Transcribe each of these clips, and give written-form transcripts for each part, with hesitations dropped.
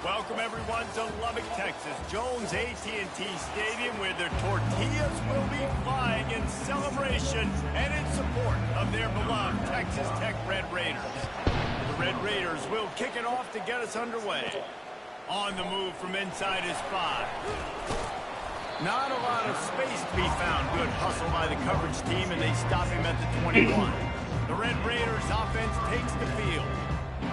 Welcome everyone to Lubbock, Texas, Jones AT&T Stadium, where their tortillas will be flying in celebration and in support of their beloved Texas Tech Red Raiders. The Red Raiders will kick it off to get us underway. On the move from inside his 5. Not a lot of space to be found. Good hustle by the coverage team, and they stop him at the 21. The Red Raiders offense takes the field.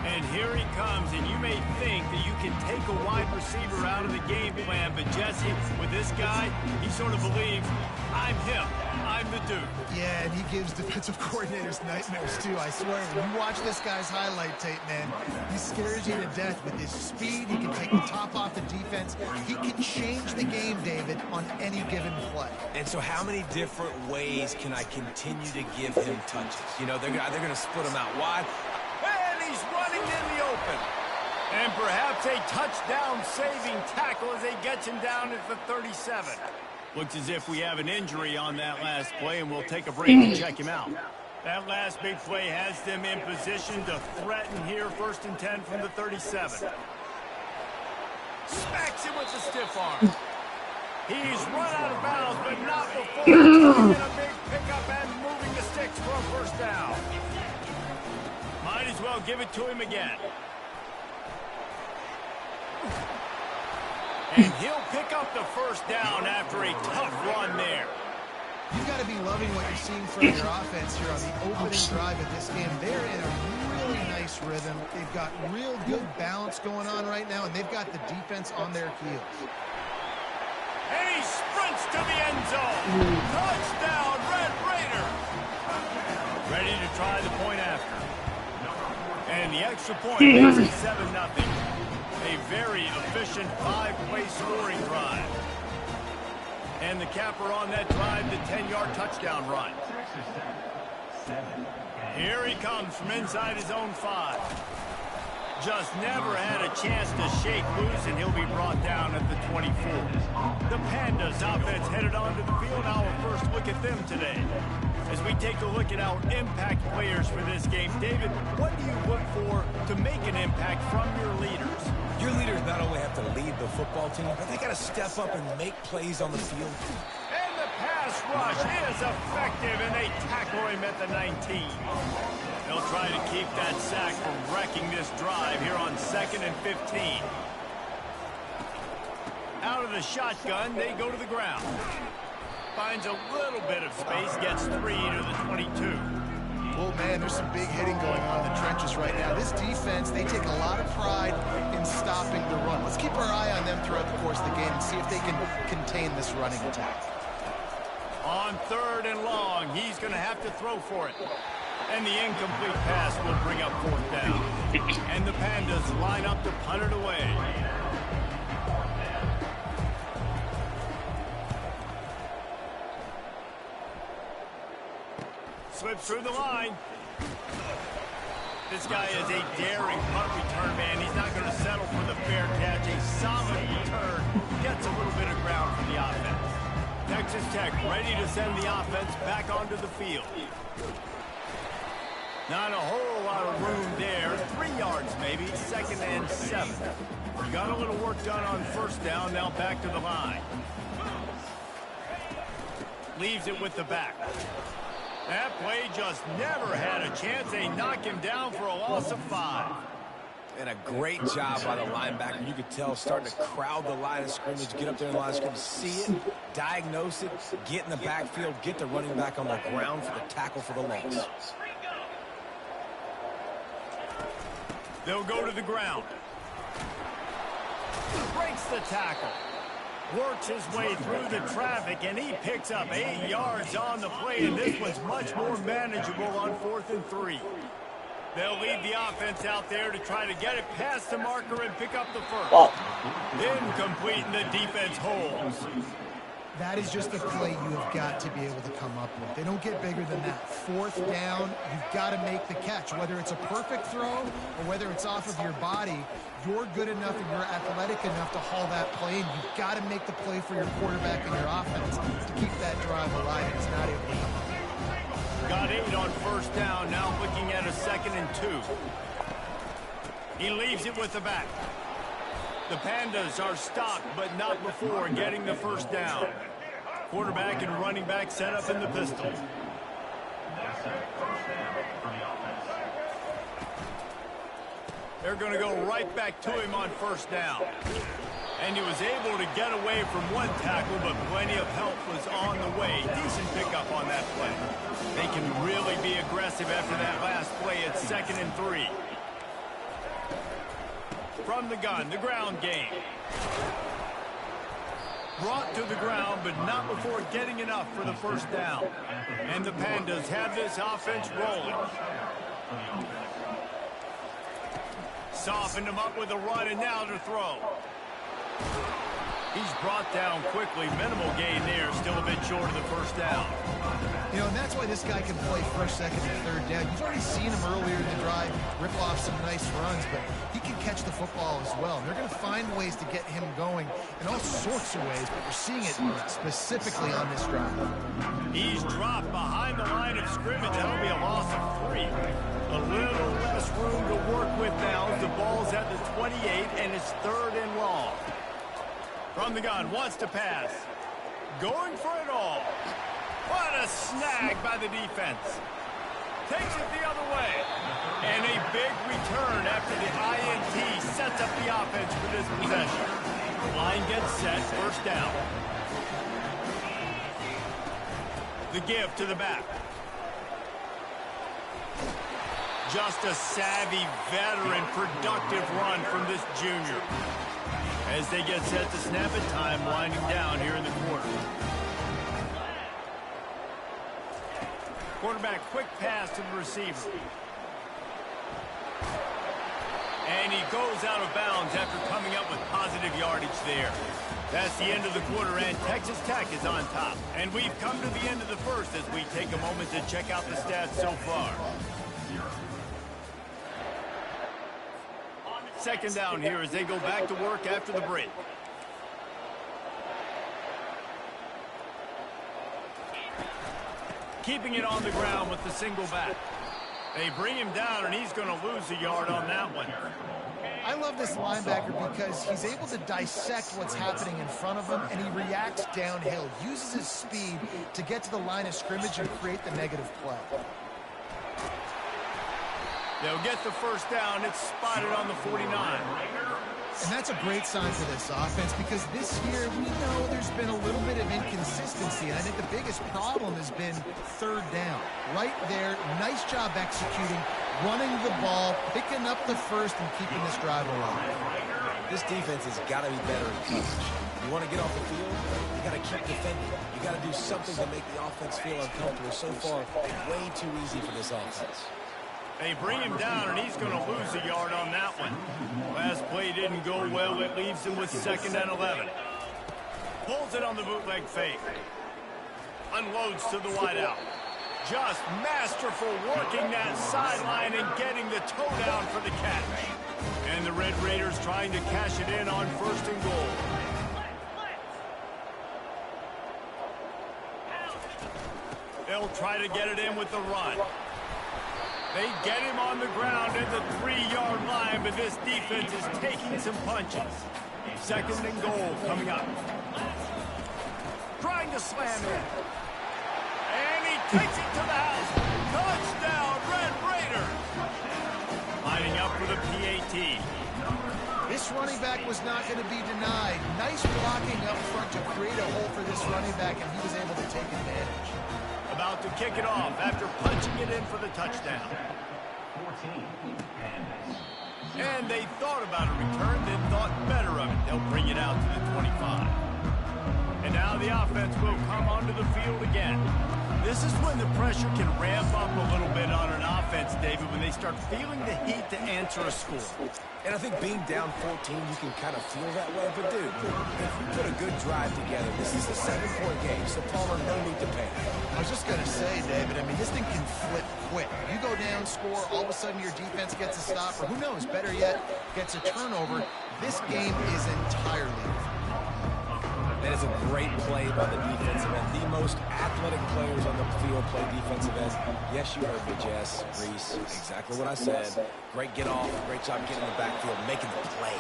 And here he comes, and you may think that you can take a wide receiver out of the game plan, but Jesse, with this guy, he sort of believes, I'm him, I'm the dude. Yeah, and he gives defensive coordinators nightmares, too. I swear, when you watch this guy's highlight tape, man, he scares you to death with his speed. He can take the top off the defense. He can change the game, David, on any given play. And so how many different ways can I continue to give him touches? You know, they're going to split him out wide. He's running in the open. And perhaps a touchdown-saving tackle as he gets him down at the 37. Looks as if we have an injury on that last play, and we'll take a break and check him out. That last big play has them in position to threaten here, 1st and 10 from the 37. Smacks him with the stiff arm. He's run out of bounds, but not before taking a big pickup and moving the sticks for a 1st down. Might as well give it to him again. And he'll pick up the 1st down after a tough run there. You've got to be loving what you're seeing from your offense here on the opening drive of this game. They're in a really nice rhythm. They've got real good balance going on right now, and they've got the defense on their heels. And he sprints to the end zone. Touchdown, Red Raider. Ready to try the point after. And the extra point makes it 7-0. A very efficient 5-play scoring drive. And the capper on that drive, the 10-yard touchdown run. Here he comes from inside his own 5. Just never had a chance to shake loose, and he'll be brought down at the 24. The Pandas offense headed onto the field. Our first look at them today. As we take a look at our impact players for this game, David, what do you look for to make an impact from your leaders? Your leaders not only have to lead the football team, but they got to step up and make plays on the field. And the pass rush is effective, and they tackle him at the 19. They'll try to keep that sack from wrecking this drive here on 2nd and 15. Out of the shotgun, they go to the ground. Finds a little bit of space, gets 3 to the 22. Oh, man, there's some big hitting going on in the trenches right now. This defense, they take a lot of pride in stopping the run. Let's keep our eye on them throughout the course of the game and see if they can contain this running attack. On 3rd and long, he's going to have to throw for it. And the incomplete pass will bring up 4th down. And the Pandas line up to punt it away. Slips through the line. This guy is a daring punt return man. He's not going to settle for the fair catch. A solid return. Gets a little bit of ground from the offense. Texas Tech ready to send the offense back onto the field. Not a whole lot of room there. 3 yards maybe. 2nd and 7. You got a little work done on 1st down. Now back to the line. Leaves it with the back. That play just never had a chance. They knock him down for a loss of 5. And a great job by the linebacker. You could tell starting to crowd the line of scrimmage, get up there in the line of scrimmage, see it, diagnose it, get in the backfield, get the running back on the ground for the tackle for the loss. They'll go to the ground. Breaks the tackle. Works his way through the traffic, and he picks up 8 yards on the play, and this one's much more manageable on 4th and 3. They'll lead the offense out there to try to get it past the marker and pick up the 1st. Incomplete, and the defense holds. That is just a play you have got to be able to come up with. They don't get bigger than that. 4th down, you've got to make the catch. Whether it's a perfect throw or whether it's off of your body, you're good enough and you're athletic enough to haul that play, and you've got to make the play for your quarterback and your offense to keep that drive alive. It's not able to come up. Got 8 on 1st down, now looking at a 2nd and 2. He leaves it with the back. The Pandas are stopped, but not before getting the first down. Quarterback and running back set up in the pistol. They're going to go right back to him on first down. And he was able to get away from one tackle, but plenty of help was on the way. Decent pickup on that play. They can really be aggressive after that last play. It's 2nd and 3. From the gun, the ground game. Brought to the ground, but not before getting enough for the first down. And the Pandas have this offense rolling. Softened him up with a run, and now to throw. He's brought down quickly. Minimal gain there. Still a bit short of the first down. You know, and that's why this guy can play first, second, and third down. You've already seen him earlier in the drive rip off some nice runs, but he can catch the football as well. And they're going to find ways to get him going in all sorts of ways, but we're seeing it specifically on this drive. He's dropped behind the line of scrimmage. That'll be a loss of 3. A little less room to work with now as the ball's at the 28, and it's 3rd and long. From the gun, wants to pass. Going for it all. What a snag by the defense. Takes it the other way. And a big return after the INT sets up the offense for this possession. Line gets set, first down. The give to the back. Just a savvy, veteran, productive run from this junior. As they get set to snap it, time winding down here in the quarter. Quarterback, quick pass to the receiver. And he goes out of bounds after coming up with positive yardage there. That's the end of the quarter, and Texas Tech is on top. And we've come to the end of the first as we take a moment to check out the stats so far. 2nd down here as they go back to work after the break. Keeping it on the ground with the single back. They bring him down, and he's going to lose a yard on that one. I love this linebacker because he's able to dissect what's happening in front of him, and he reacts downhill, uses his speed to get to the line of scrimmage and create the negative play. They'll get the first down. It's spotted on the 49. And that's a great sign for this offense because this year we know there's been a little bit of inconsistency. And I think the biggest problem has been 3rd down. Right there, nice job executing, running the ball, picking up the first, and keeping this drive alive. This defense has got to be better in coverage. You want to get off the field, you got to keep defending. You got to do something to make the offense feel uncomfortable. So far, way too easy for this offense. They bring him down, and he's going to lose a yard on that one. Last play didn't go well. It leaves him with 2nd and 11. Pulls it on the bootleg fake. Unloads to the wideout. Just masterful working that sideline and getting the toe down for the catch. And the Red Raiders trying to cash it in on 1st and goal. They'll try to get it in with the run. They get him on the ground at the 3-yard line, but this defense is taking some punches. 2nd and goal coming up. Trying to slam in. And he takes it to the house. Touchdown, Red Raiders. Lining up for the PAT. This running back was not going to be denied. Nice blocking up front to create a hole for this running back, and he was able to take advantage. About to kick it off after punching it in for the touchdown. And they thought about a return, then thought better of it. They'll bring it out to the 25. And now the offense will come onto the field again. This is when the pressure can ramp up a little bit on an offense, David, when they start feeling the heat to answer a score. And I think being down 14, you can kind of feel that way. But, dude, if you put a good drive together, this is a 7-point game, so Palmer, no need to panic. I was just going to say, David, I mean, this thing can flip quick. You go down, score, all of a sudden your defense gets a stop, or who knows, better yet, gets a turnover. This game is entirely different. Man, it's a great play by the defensive end. The most athletic players on the field play defensive end. Yes, you heard me, Jess, Reese. Exactly what I said. Great get off. Great job getting in the backfield, making the play.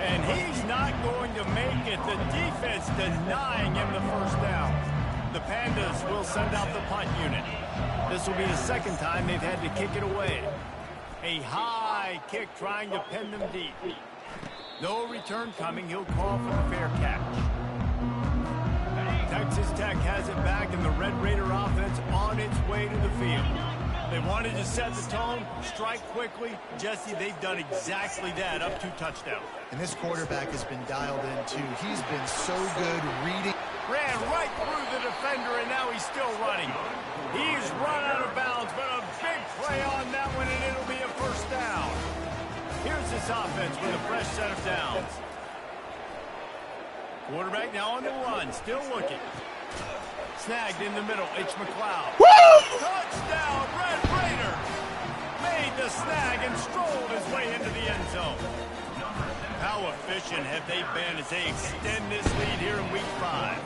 And he's not going to make it. The defense denying him the first down. The Pandas will send out the punt unit. This will be the second time they've had to kick it away. A high kick trying to pin them deep. No return coming. He'll call for the fair catch. Texas Tech has it back, and the Red Raider offense on its way to the field. They wanted to set the tone, strike quickly. Jesse, they've done exactly that, up 2 touchdowns. And this quarterback has been dialed in, too. He's been so good reading. Ran right through the defender, and now he's still running. He's run out of bounds, but a big play on that one, and it'll be a first down. Here's this offense with a fresh set of downs. Quarterback now on the run, still looking. Snagged in the middle, H. McLeod. Touchdown, Red Raider! Made the snag and strolled his way into the end zone. How efficient have they been as they extend this lead here in Week 5?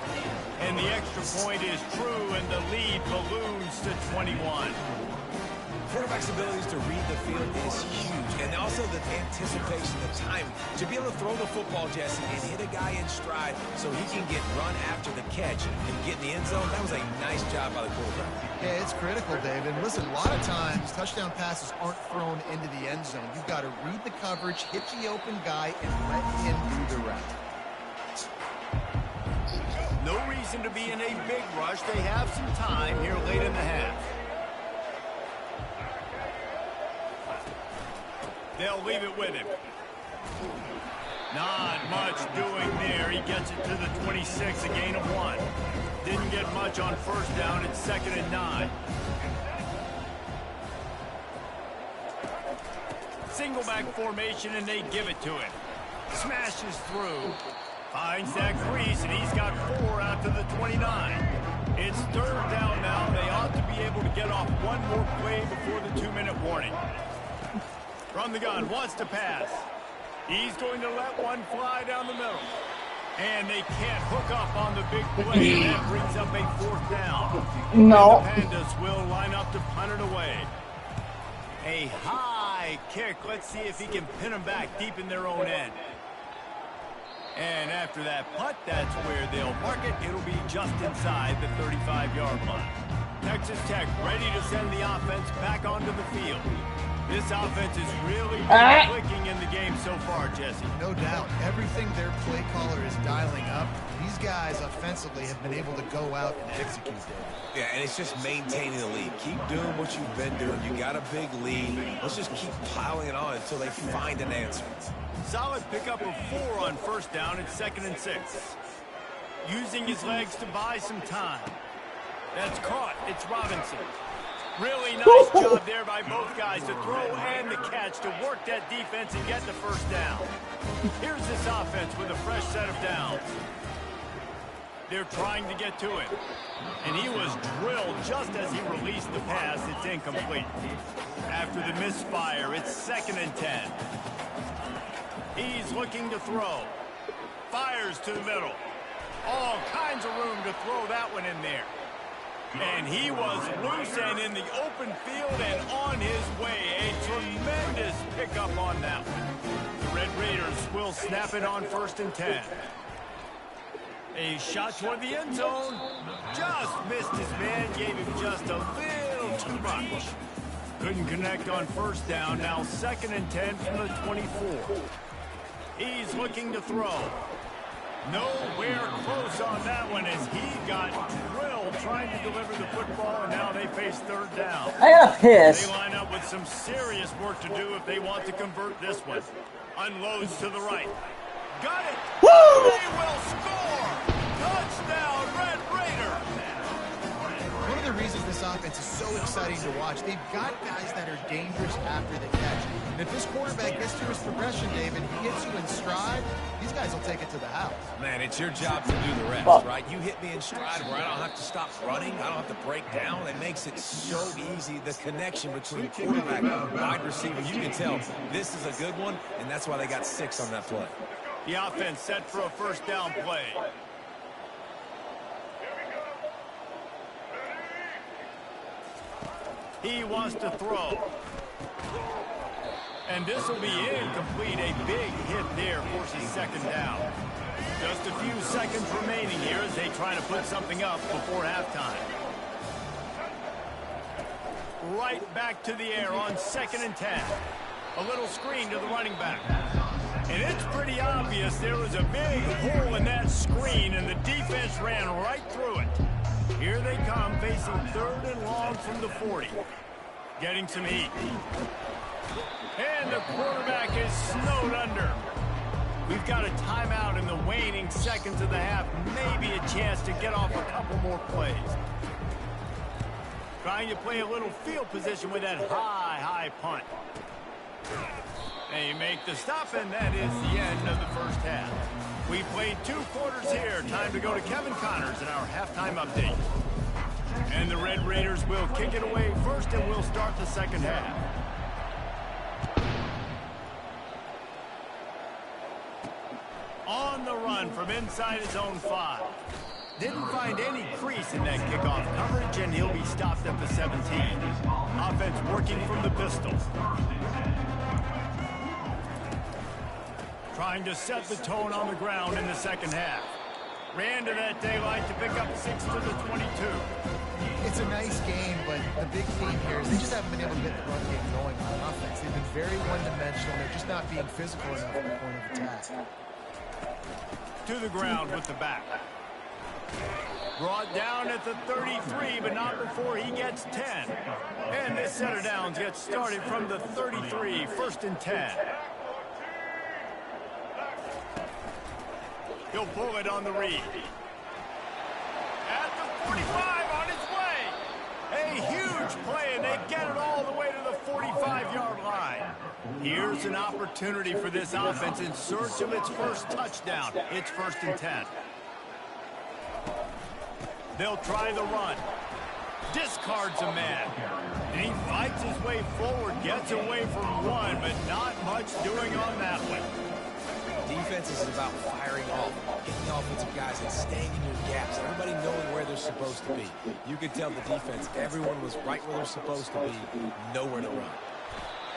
And the extra point is true, and the lead balloons to 21. Quarterback's abilities to read the field is huge, and also the anticipation, the time to be able to throw the football, Jesse, and hit a guy in stride so he can get run after the catch and get in the end zone. That was a nice job by the quarterback. Yeah, it's critical, David. Listen, a lot of times touchdown passes aren't thrown into the end zone. You've got to read the coverage, hit the open guy, and let him do the rest. No reason to be in a big rush. They have some time here late in the half. They'll leave it with him. Not much doing there. He gets it to the 26, a gain of 1. Didn't get much on first down. It's 2nd and 9. Single back formation, and they give it to him. Smashes through. Finds that crease, and he's got 4 out to the 29. It's 3rd down now. They ought to be able to get off one more play before the 2-minute warning. From the gun, wants to pass. He's going to let one fly down the middle. And they can't hook up on the big play. That brings up a 4th down. No. And the Pandas will line up to punt it away. A high kick. Let's see if he can pin them back deep in their own end. And after that punt, that's where they'll mark it. It'll be just inside the 35-yard line. Texas Tech ready to send the offense back onto the field. This offense is really clicking in the game so far, Jesse. No doubt. Everything their play caller is dialing up, these guys offensively have been able to go out and execute it. Yeah, and it's just maintaining the lead. Keep doing what you've been doing. You got a big lead. Let's just keep piling it on until they find an answer. Solid pickup of 4 on first down. It's 2nd and 6. Using his legs to buy some time. That's caught. It's Robinson. Really nice job there by both guys to throw and the catch to work that defense and get the first down. Here's this offense with a fresh set of downs. They're trying to get to him. And he was drilled just as he released the pass. It's incomplete. After the misfire, it's 2nd and 10. He's looking to throw. Fires to the middle. All kinds of room to throw that one in there. And he was loose and in the open field and on his way. A tremendous pickup on that one. The Red Raiders will snap it on 1st and 10. A shot toward the end zone. Just missed his man. Gave him just a little too much. Couldn't connect on first down. Now 2nd and 10 from the 24. He's looking to throw. Nowhere close on that one as he got drilled trying to deliver the football, and now they face 3rd down. I got pissed. They line up with some serious work to do if they want to convert this one. Unloads to the right. Got it. Woo! They will score. Touchdown, Red Raider. One of the reasons this offense is so exciting to watch, they've got guys that are dangerous after the catch. And if this quarterback gets to his progression, David, he gets you in stride, these guys will take it to the house. Man, it's your job to do the rest, right? You hit me in stride where I don't have to stop running. I don't have to break down. It makes it so easy. The connection between quarterback and wide receiver, you can tell this is a good one, and that's why they got 6 on that play. The offense set for a first down play. He wants to throw. And this will be incomplete. A big hit there forces second down. Just a few seconds remaining here as they try to put something up before halftime. Right back to the air on 2nd and 10. A little screen to the running back. And it's pretty obvious there was a big hole in that screen, and the defense ran right through it. Here they come, facing 3rd and long from the 40. Getting some heat. And the quarterback is snowed under. We've got a timeout in the waning seconds of the half. Maybe a chance to get off a couple more plays. Trying to play a little field position with that high punt. They make the stop, and that is the end of the first half. We played 2 quarters here. Time to go to Kevin Connors in our halftime update. And the Red Raiders will kick it away first, and we'll start the second half. On the run from inside his own 5. Didn't find any crease in that kickoff coverage, and he'll be stopped at the 17. Offense working from the pistol. Trying to set the tone on the ground in the second half. Ran to that daylight to pick up 6 to the 22. It's a nice game, but the big theme here is they just haven't been able to get the run game going on offense. They've been very one-dimensional. They're just not being physical enough at the point of attack. To the ground with the back. Brought down at the 33, but not before he gets 10. And this set of downs gets started from the 33, 1st and 10. He'll pull it on the read. At the 45, on his way. A huge play, and they get it all the way to the 45-yard line. Here's an opportunity for this offense in search of its first touchdown. It's 1st and 10. They'll try the run. Discards a man. And he fights his way forward, gets away from one, but not much doing on that one. Defense is about firing off, getting the offensive guys and staying in your gaps. Everybody knowing where they're supposed to be. You could tell the defense, everyone was right where they're supposed to be, nowhere to run.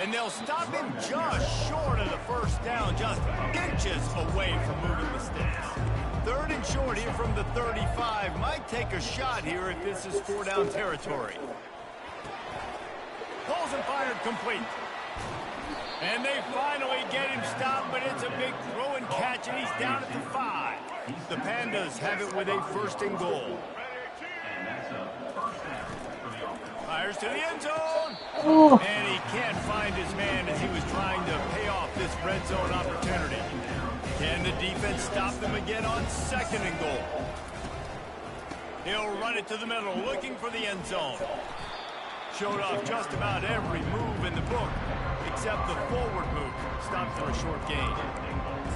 And they'll stop him just short of the first down, just inches away from moving the sticks. 3rd and short here from the 35. Might take a shot here if this is 4-down territory. Pulls and fired complete. And they finally get him stopped, but it's a big throw and catch, and he's down at the 5. The Pandas have it with a 1st and goal. Fires to the end zone. And he can't find his man as he was trying to pay off this red zone opportunity. Can the defense stop them again on 2nd and goal? He'll run it to the middle, looking for the end zone. Showed off just about every move in the book, except the forward move. Stopped for a short gain.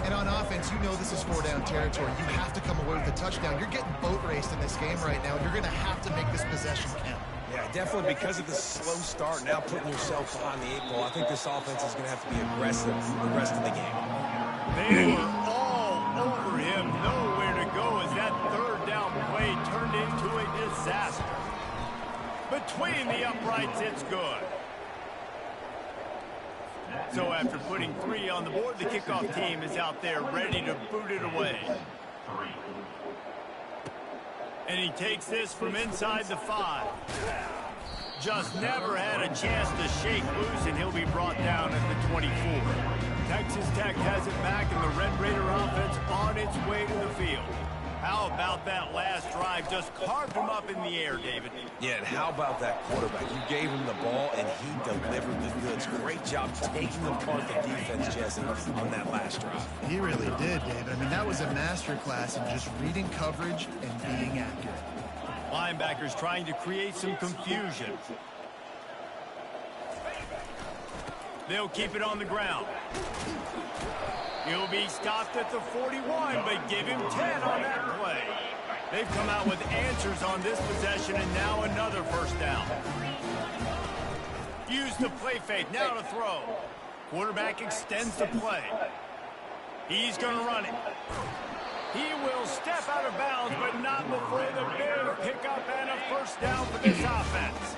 And on offense, you know this is 4-down territory. You have to come away with a touchdown. You're getting boat raced in this game right now, and you're going to have to make this possession count. Yeah, definitely because of the slow start, now putting yourself behind the 8 ball. I think this offense is going to have to be aggressive the rest of the game. They were all over him, nowhere to go as that 3rd down play turned into a disaster. Between the uprights, it's good. So after putting 3 on the board, the kickoff team is out there ready to boot it away. And he takes this from inside the 5. Just never had a chance to shake loose, and he'll be brought down at the 24. Texas Tech has it back, and the Red Raider offense on its way to the field. How about that last drive? Just carved him up in the air, David. Yeah, and how about that quarterback? You gave him the ball, and he delivered the goods. Great job taking apart the defense, Jesse, on that last drive. He really did, David. I mean, that was a masterclass in just reading coverage and being accurate. Linebackers trying to create some confusion. They'll keep it on the ground. He'll be stopped at the 41, but give him 10 on that play. They've come out with answers on this possession, and now another 1st down. Use the play fake, now to throw. Quarterback extends the play. He's going to run it. He will step out of bounds, but not before the big pickup and a 1st down for this offense.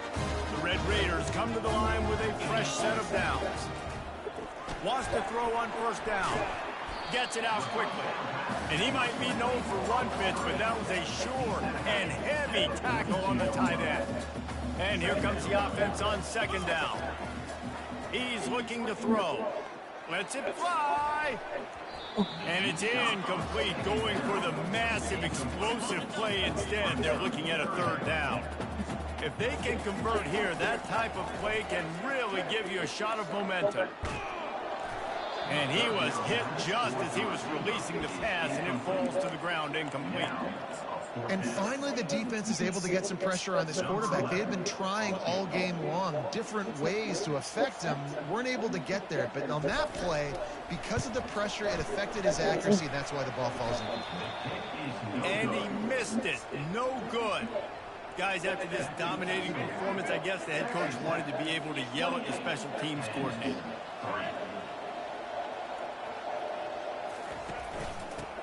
The Red Raiders come to the line with a fresh set of downs. Wants to throw on first down. Gets it out quickly. And he might be known for run fits, but that was a sure and heavy tackle on the tight end. And here comes the offense on second down. He's looking to throw. Lets it fly. And it's incomplete, going for the massive, explosive play instead. They're looking at a third down. If they can convert here, that type of play can really give you a shot of momentum. And he was hit just as he was releasing the pass, and it falls to the ground incomplete. And finally, the defense is able to get some pressure on this quarterback. They had been trying all game long different ways to affect him. Weren't able to get there. But on that play, because of the pressure, it affected his accuracy. That's why the ball falls incomplete. And he missed it. No good. Guys, after this dominating performance, I guess the head coach wanted to be able to yell at the special teams coordinator.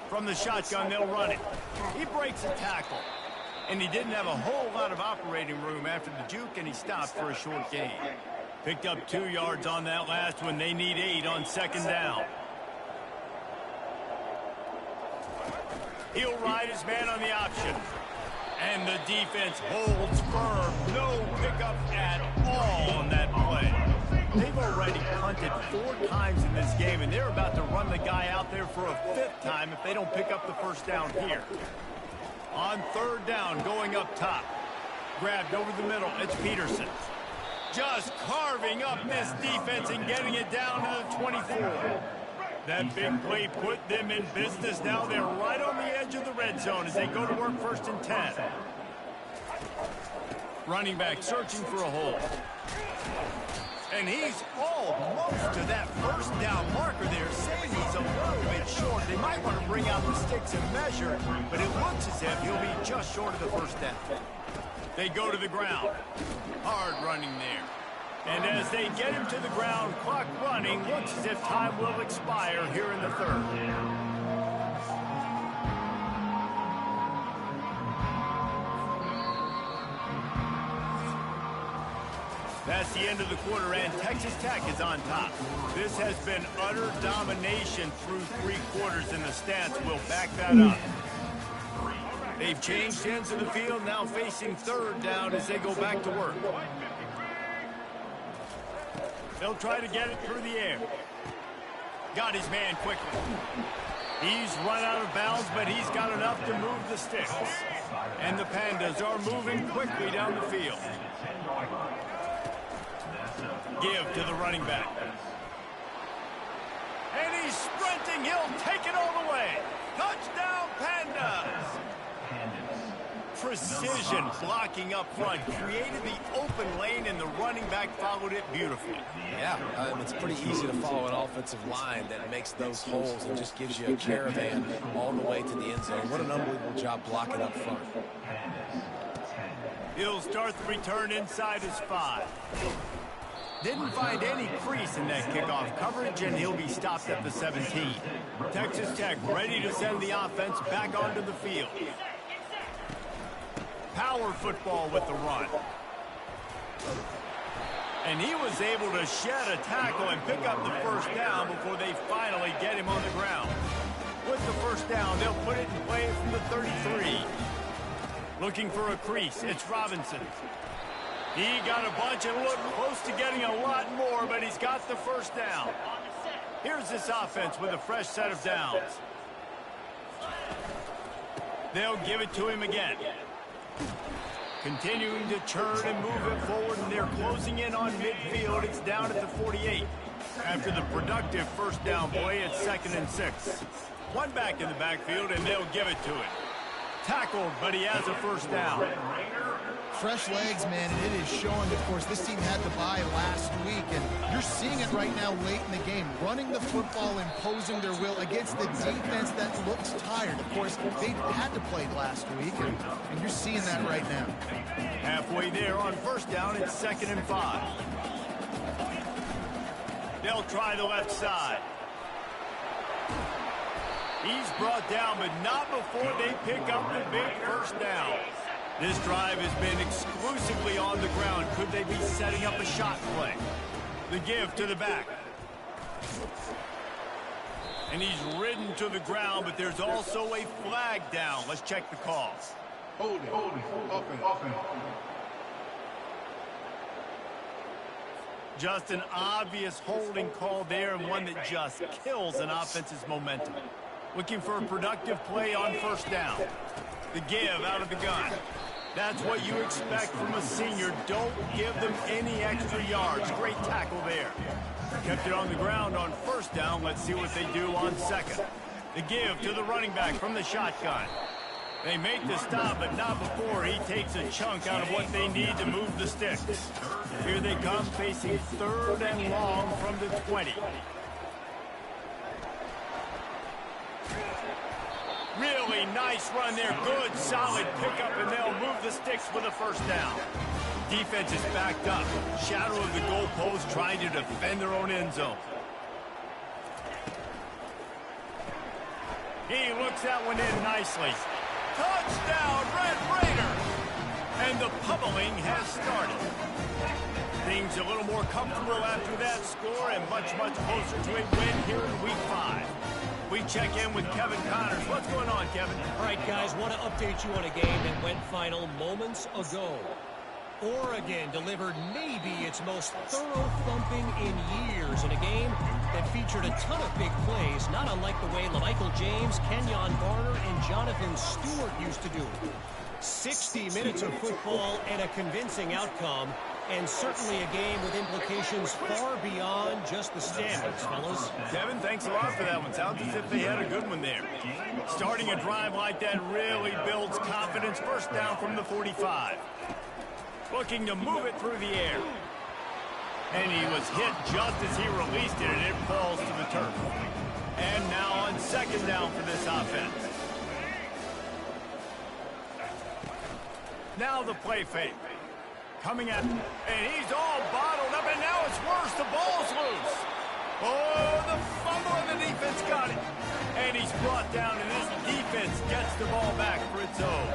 From the shotgun, they'll run it. He breaks a tackle. And he didn't have a whole lot of operating room after the juke, and he stopped for a short gain. Picked up 2 yards on that last one. They need 8 on second down. He'll ride his man on the option. And the defense holds firm. No pickup at all on that play. They've already punted 4 times in this game, and they're about to run the guy out there for a 5th time if they don't pick up the first down here. On third down, going up top. Grabbed over the middle. It's Peterson. Just carving up this defense and getting it down to the 24. That big play put them in business. Now they're right on the edge of the red zone as they go to work first and 10. Running back searching for a hole. And he's almost to that first down marker there, saying he's a little bit short. They might want to bring out the sticks and measure, but it looks as if he'll be just short of the first down. They go to the ground. Hard running there. And as they get him to the ground, clock running, looks as if time will expire here in the third. That's the end of the quarter, and Texas Tech is on top. This has been utter domination through 3 quarters, and the stats will back that up. They've changed ends of the field, now facing third down as they go back to work. They'll try to get it through the air. Got his man quickly. He's run out of bounds, but he's got enough to move the sticks. And the Pandas are moving quickly down the field. Give to the running back. And he's sprinting. He'll take it all the way. Touchdown, Pandas. Precision blocking up front created the open lane, and the running back followed it beautifully. Yeah, it's pretty easy to follow an offensive line that makes those holes and just gives you a caravan all the way to the end zone. What an unbelievable job blocking up front. He'll start the return inside his 5. Didn't find any crease in that kickoff coverage, and he'll be stopped at the 17. Texas Tech ready to send the offense back onto the field. Power football with the run. And he was able to shed a tackle and pick up the first down before they finally get him on the ground. With the first down, they'll put it in play from the 33. Looking for a crease, it's Robinson. He got a bunch and looked close to getting a lot more, but he's got the first down. Here's this offense with a fresh set of downs. They'll give it to him again. Continuing to churn and move it forward, and they're closing in on midfield. It's down at the 48. After the productive first down play, it's 2nd and 6. One back in the backfield, and they'll give it to him. Tackled, but he has a first down. Fresh legs, man, and it is showing. Of course, this team had the bye last week, and you're seeing it right now late in the game. Running the football, imposing their will against the defense that looks tired. Of course, they had to play last week, and you're seeing that right now. Halfway there on first down, it's 2nd and 5. They'll try the left side. He's brought down, but not before they pick up the big first down. This drive has been exclusively on the ground. Could they be setting up a shot play? The give to the back. And he's ridden to the ground, but there's also a flag down. Let's check the call. Hold it. Offense. Just an obvious holding call there, and one that just kills an offense's momentum. Looking for a productive play on first down. The give out of the gun. That's what you expect from a senior. Don't give them any extra yards. Great tackle there. Kept it on the ground on first down. Let's see what they do on second. The give to the running back from the shotgun. They make the stop, but not before he takes a chunk out of what they need to move the sticks. Here they come, facing 3rd and long from the 20. Really nice run there. Good, solid pickup, and they'll move the sticks with a first down. Defense is backed up. Shadow of the goalpost, trying to defend their own end zone. He looks that one in nicely. Touchdown, Red Raider! And the pummeling has started. Things a little more comfortable after that score and much, much closer to a win here in Week 5. We check in with Kevin Connors. What's going on, Kevin? All right, guys, want to update you on a game that went final moments ago. Oregon delivered maybe its most thorough thumping in years in a game that featured a ton of big plays, not unlike the way LaMichael James, Kenyon Barner, and Jonathan Stewart used to do it. 60 minutes of football and a convincing outcome, and certainly a game with implications far beyond just the standings, fellas. Kevin, thanks a lot for that one. Sounds as if they had a good one there. Starting a drive like that really builds confidence. First down from the 45. Looking to move it through the air. And he was hit just as he released it, and it falls to the turf. And now on second down for this offense. Now the play fake. Coming at, and he's all bottled up, and now it's worse. The ball's loose. Oh, the fumble, and the defense got it. And he's brought down, and this defense gets the ball back for its own.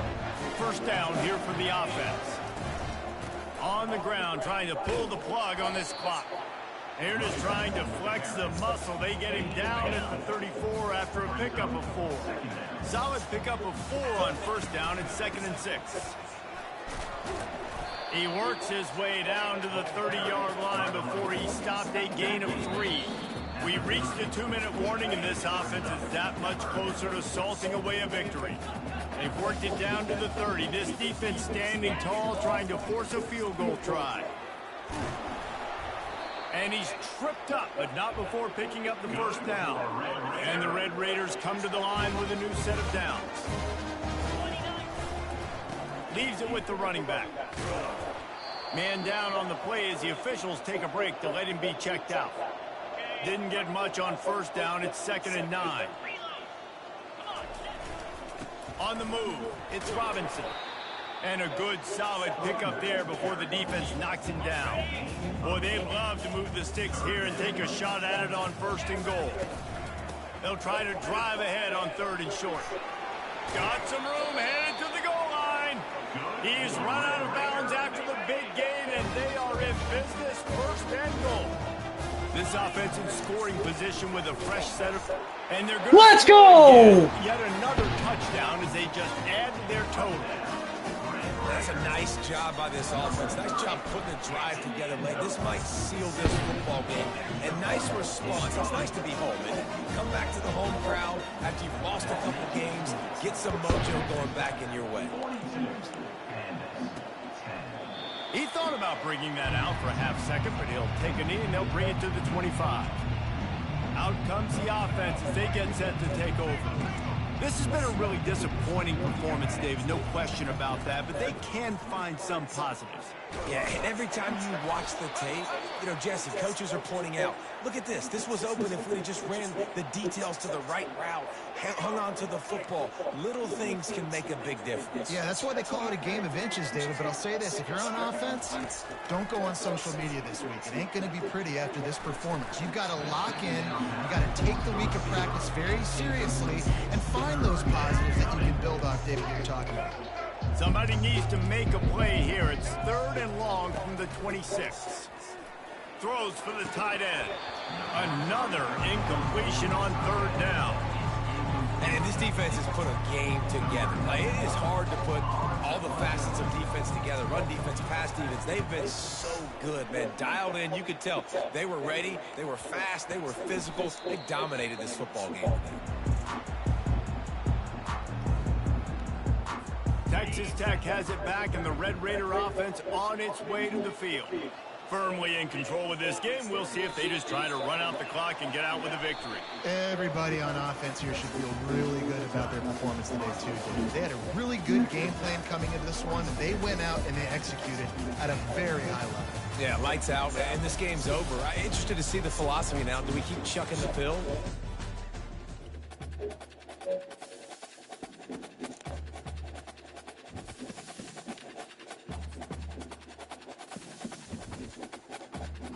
First down here for the offense. On the ground, trying to pull the plug on this clock. Here it is, trying to flex the muscle. They get him down at the 34 after a pickup of 4. Solid pickup of 4 on first down at 2nd and 6. He works his way down to the 30-yard line before he stopped a gain of 3. We reached a 2-minute warning, and this offense is that much closer to salting away a victory. They've worked it down to the 30. This defense standing tall, trying to force a field goal try. And he's tripped up, but not before picking up the first down. And the Red Raiders come to the line with a new set of downs. Leaves it with the running back. Man down on the play as the officials take a break to let him be checked out. Didn't get much on first down. It's 2nd and 9. On the move, it's Robinson. And a good, solid pickup there before the defense knocks him down. Boy, they love to move the sticks here and take a shot at it on 1st and goal. They'll try to drive ahead on 3rd and short. Got some room, headed to the goal line. He's run out of bounds after the big gain, and they are in business, 1st and goal. This offense in scoring position with a fresh set of... And they're going Let's go! Yet another touchdown as they just add to their total. That's a nice job by this offense. Nice job putting the drive together late. This might seal this football game. And nice response. It's nice to be home, isn't it? Come back to the home crowd after you've lost a couple games. Get some mojo going back in your way. He thought about bringing that out for a half second, but he'll take a knee and they'll bring it to the 25. Out comes the offense as they get set to take over. This has been a really disappointing performance, David, no question about that, but they can find some positives. Yeah, and every time you watch the tape, you know, Jesse, coaches are pointing out, look at this. This was open if we just ran the details to the right route, hung on to the football. Little things can make a big difference. Yeah, that's why they call it a game of inches, David. But I'll say this, if you're on offense, don't go on social media this week. It ain't going to be pretty after this performance. You've got to lock in. You've got to take the week of practice very seriously and find those positives that you can build off, David, you're talking about. Somebody needs to make a play here. It's 3rd and long from the 26. Throws for the tight end. Another incompletion on 3rd down. And this defense has put a game together. Like, it is hard to put all the facets of defense together. Run defense, pass defense. They've been so good, man. Dialed in, you could tell. They were ready. They were fast. They were physical. They dominated this football game. Texas Tech has it back, and the Red Raider offense on its way to the field. Firmly in control of this game. We'll see if they just try to run out the clock and get out with a victory. Everybody on offense here should feel really good about their performance today, too. They had a really good game plan coming into this one. They went out and they executed at a very high level. Yeah, lights out, and this game's over. I'm interested to see the philosophy now. Do we keep chucking the pill?